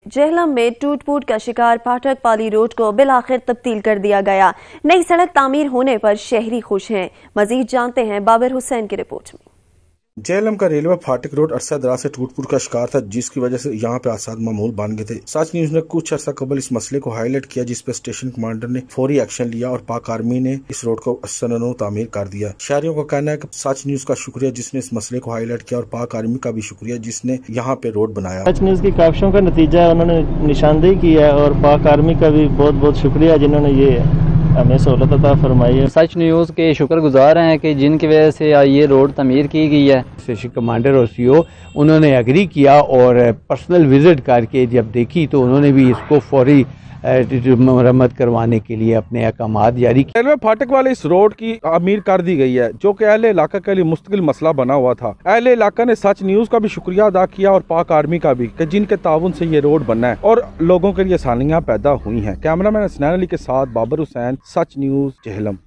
जेहलम में टूट फूट का शिकार फाटक पाली रोड को बिलाखिर तब्दील कर दिया गया। नई सड़क तामीर होने पर शहरी खुश हैं। मजीद जानते हैं बाबर हुसैन की रिपोर्ट में। जेहलम का रेलवे फाटक रोड अरसा दराज से टूट फूट का शिकार था, जिसकी वजह से यहाँ पे हादसा मामूल बन गए थे। सच न्यूज ने कुछ अर्सा कबल इस मसले को हाईलाइट किया, जिस पे स्टेशन कमांडर ने फौरी एक्शन लिया और पाक आर्मी ने इस रोड को सननो तामीर कर दिया। शहरियों का कहना है कि सच न्यूज का शुक्रिया जिसने इस मसले को हाईलाइट किया और पाक आर्मी का भी शुक्रिया जिसने यहाँ पे रोड बनाया। सच न्यूज की काविशों का नतीजा है, उन्होंने निशानदेही की है और पाक आर्मी का भी बहुत बहुत शुक्रिया जिन्होंने ये हमें सहूलत अता फरमाई है। सच न्यूज़ के शुक्रगुजार हैं कि जिनकी वजह से ये रोड तमीर की गई है। स्टेशन कमांडर और सीओ उन्होंने एग्री किया और पर्सनल विजिट करके जब देखी तो उन्होंने भी इसको फौरी मरम्मत करवाने के लिए अपने अहकामात जारी किए। रेलवे फाटक वाले इस रोड की तामीर कर दी गई है, जो कि अहले इलाका के लिए मुश्किल मसला बना हुआ था। अहले इलाका ने सच न्यूज का भी शुक्रिया अदा किया और पाक आर्मी का भी, कि जिनके ताउन से ये रोड बना है और लोगों के लिए आसानियां पैदा हुई हैं। कैमरामैन हसनैन अली के साथ बाबर हुसैन, सच न्यूज, जेहलम।